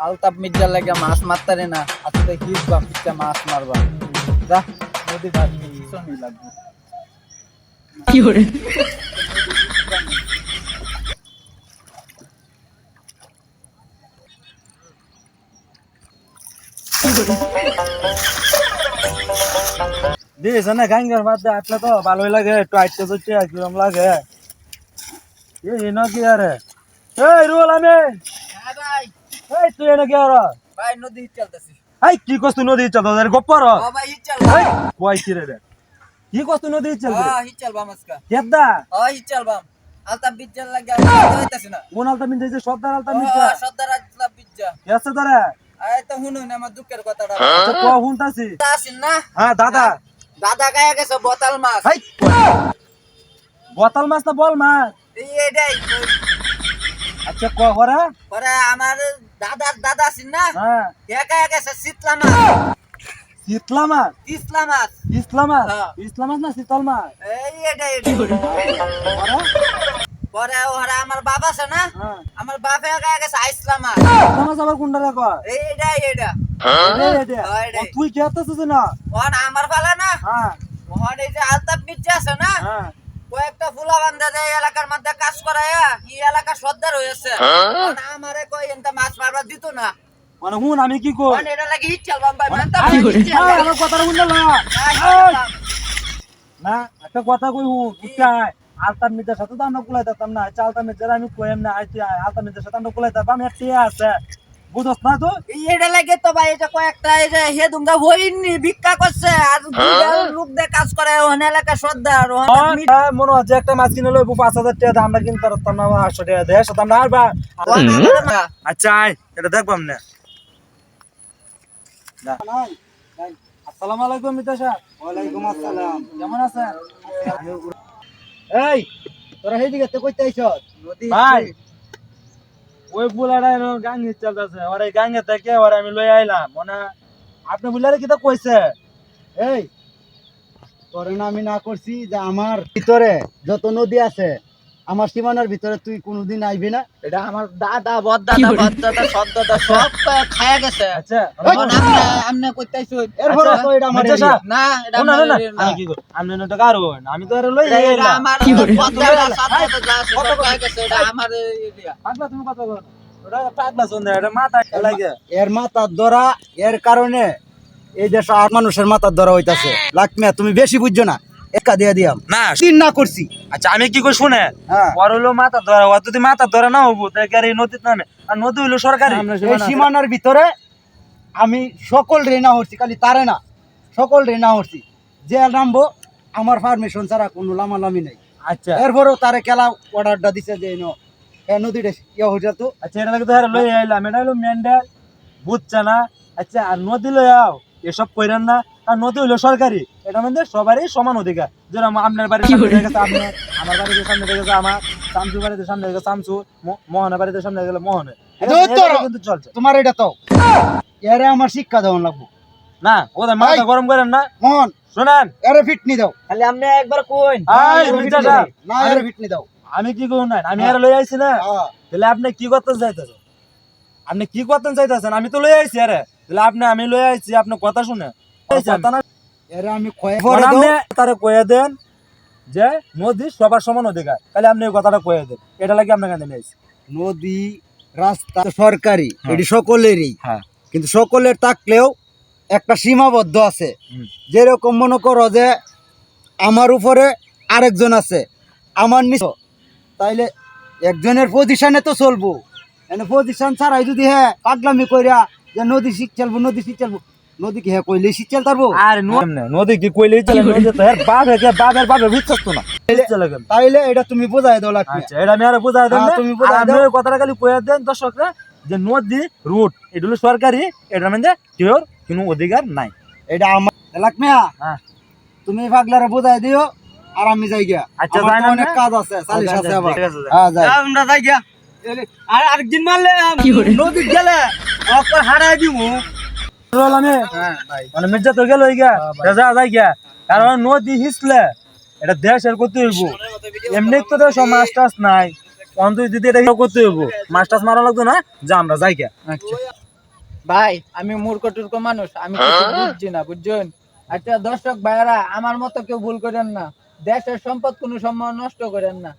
আলতাপ মির্জার লাগে মাছ মারতারে না, আজকে হিসবা পিচ্ছা মাছ মারবা। যা নদী ঘাট পিছনই লাগবে। কি করে দিস না গাঙ্গের মধ্যে আসলে তো ভালোই লাগে, একটু আইতে করতে কিরম লাগে। এই না কি আরে, এই রুল আমি, হ্যাঁ ভাই, এই তুই এনে কি আর ভাই নদী হিট চলতেছি। এই কি কস তুই নদী চল তোদের গপ্পর ও ভাই হিট চলবা। এই কই কি রে কি কস তুই নদী চল হ্যাঁ হিট চলবা আজকে। কেদা ও হিট চলবা। আলতাপ মির্জার লাগে হইতাছে না। কোন আলতা মিন যাইছে সর্দার আলতা মিন ও সর্দার আলতাপ মির্জা। কেসে তোরা এই তো শুনুন আমার দুঃখের কথাটা। আচ্ছা কো হুনতাছি। আসেন না? হ্যাঁ দাদা, দাদা গায়ে গেছে বোতল মাছ। এই বোতল মাছ না বল মাছ। এইটাই আচ্ছা কো করে পরে আমার দাদার দাদা আছেন না, হ্যাঁ একা গেছে শীতলা মাছ। ইসলাম মাছ, ইসলা মাছ। ইসলাম মাছ, হ্যাঁ। ইসলাম মাছ না শীতল মাছ এটাই করে পরে ওরা আমার বাবা আছে না, হ্যাঁ আমার বাপে একা গেছে আইসলা মাছ। ইসলাম মাছ আবার কোনটা রাখো এইটাই এটা তুই কে আসতেছিস না ওখানে আমার পালা না, হ্যাঁ ওখানে এই যে আলতাপ মির্জা আছে না, হ্যাঁ কয়েকটা ফুলা বান্ধা দেয় এলাকার মধ্যে কাজ করায়, এই এলাকা সর্দার হয়েছে। আমারে কই এনটা মাছ মারবার দিত না। মানে হুন আমি কি কই মানে এটা লাগি হিট চালবাম ভাই, মানতা আরে, হিট এই, চালবাম। আমার কথাটা শুনলে না না একটা কথা কই হুন উঠাই আলতার মির্জার সাথে তো আমরা কুলাই দিতাম না। আচ্ছা আলতার মির্জার আমি কইম না আইতি আলতার মির্জার সাথে আমরা কুলাই দিতাম। আমি একটা আছে বুঝছ না তো এটা লাগে তো ভাই, এটা কয়েকটা এই যে হে দুঙ্গা হইনি ভিক্ষা করছে আর লোক দিয়ে কাজ করে ওখানে এলাকা সর্দার। মনে হচ্ছে একটা মাছ কিনে লইব 5,000 টাকা দাম, আমরা কিনতে পারতাম না 800 টাকা দেয় সাথে আমরা আরবা। আচ্ছা আয় এটা দেখবাম না। আসসালামু আলাইকুম মিতা সাহেব। ওয়ালাইকুম আসসালাম। কেমন আছেন? এই তোরা হেদিকে তো কইতে আইছস নদী ভাই ওই বুলাটা গাঙ্গে চলতেছে, ওরে গাঙ্গে থেকে ওরে আমি লই আইলাম। মানে আপনি বুলারে কি তো কইছে এই তোরে না আমি না করছি যে আমার ভিতরে যত নদী আছে আমার সীমানার ভিতরে তুই কোনোদিন আইবি না। এটা আমার দাদা বদদাদা বদদাদা সদদাদা সব খায়া গেছে। আচ্ছা এখন আমনে কইতে আইছস এরপর তো এটা আমার মিতা সাহেব, না এটা না না না আমার আমি কি কই আপনি তো কারো আমি তো আরে লই এটা আইলাম। আমার বদদাদা সদদাদা যা আছে সব খায়া গেছে, এটা আমার এরিয়া। পাগলা তুমি কথা বল, ওটা পাগলা শুন এটা মাথা লাগে। এর মাথার ধরা এর কারণে এই দেশ আর মানুষের মাথার ধরা হইতাছে। লাকমিয়া তুমি বেশি বুঝছো না, একা দিয়ে দিয়াম না তিন না করছি। আচ্ছা আমি কি কই শুনে হ্যাঁ ওর হলো মাথা ধরা, ও যদি মাথা ধরা না হবো তাহলে আর এই নদীতে নামে, আর নদী হইলো সরকারি। এই সীমানার ভিতরে আমি সকল রেনা হচ্ছি, খালি তারে না সকল রেনা হচ্ছি। যে নামবো আমার পারমিশন ছাড়া কোনো লামালামি নেই। আচ্ছা এরপরেও তারে খেলা অর্ডারটা দিছে যে নদীটা ইয়ে হয়ে যেত। আচ্ছা এটা লাগে তো আর লই আইলাম, এটা হলো মেন্ডাল বুঝছে না। আচ্ছা আর নদী লই আও এসব কইরেন না, আর নদী হইলো সরকারি, এটা মধ্যে সবারই সমান অধিকার। যেরকম আপনার বাড়ির সামনে হয়ে গেছে আপনার, আমার বাড়িতে সামনে হয়ে গেছে আমার, শামসু বাড়িতে সামনে হয়ে গেছে শামসু, মোহনের বাড়িতে সামনে হয়ে গেলে মোহনের, কিন্তু চলছে তোমার এটা তো এরে আমার শিক্ষা দেওয়া লাগবো না। ওদের মাথা গরম করেন না, মোহন, শোনেন এরে ফিটনি দাও। খালি আমনে একবার কইন এই মির্জা সাহেব, না এরে ফিটনি দাও। আমি কি করুন না আমি আর লই আইছি না, হ্যাঁ। তাহলে আপনি কি করতে চাইতেছেন? আপনি কি করতে চাইতেছেন? আমি তো লই আইছি আরে, তাহলে আপনি আমি লই আইছি আপনি কথা শুনে কথা না। এরে আমি কয়ে মানে আপনি তারে কয়ে দেন যে নদী সবার সমান অধিকার, তাহলে আপনি এই কথাটা কয়ে দেন, এটা লাগে আপনার কাছে নিয়ে আইছি। নদী রাস্তা সরকারি, হ্যাঁ। এটি সকলেরই, হ্যাঁ কিন্তু সকলের থাকলেও একটা সীমাবদ্ধ আছে। হুম। যেরকম মনে করো যে আমার উপরে আরেকজন আছে, আমার নিচে, তাইলে একজনের পজিশনে তো চলবো। এনে পজিশন ছাড়াই যদি হ্যাঁ পাগলামি কইরা যে নদী শিখ চলবো নদী শিখ চলবো, নদী কি হ্যাঁ কইলে শিখ চল পারবো? আর নদী কি কইলেই চলে? নদী তো এর বাপ হেকে বাপের বাপে বিশ্বাস তো না, চলে গেল। তাইলে এটা তুমি বোঝাই দাও লাগবে। আচ্ছা এটা আমি আর বুঝাই দেন, হ্যাঁ, তুমি বুঝাই আপনি দাও। ওই কথাটা খালি কয়ে দেন দর্শকরা যে নদী রুট এটা হলো সরকারি, এটার মধ্যে কেউ কোনো অধিকার নাই। এটা আমার লাগমিয়া, হ্যাঁ তুমি পাগলারে বোঝাই দিও আর আমি যাই গিয়া। আচ্ছা, আমার যাই তো না অনেক আপনি? কাজ আছে, সালিশ আচ্ছা, আছে আবার। ঠিক আছে, যাই। হ্যাঁ যাই। আমরা যাই গিয়া। আর আরেকদিন মারলে কি করে? নদী গেলে অকর হারাই দিমু। রোল আমি হ্যাঁ ভাই, মানে মির্জা তো গেল গিয়া, যা যাই গিয়া, কারণ নদী হিসলে এটা দেশের করতে হইব। এমনি তো দেশ মাছ টাছ নাই, অন্তত যদি এটা করতে হইব, মাছ টাছ মারা লাগতো না, যা আমরা যাই গিয়া। আচ্ছা। ভাই আমি মূর্খ টুর্খ মানুষ, আমি কিছু বুঝছি না, বুঝছেন? আচ্ছা দর্শক ভাইয়ারা, আমার মতো কেউ ভুল করেন না, দেশের সম্পদ কোনো সময় নষ্ট করেন না।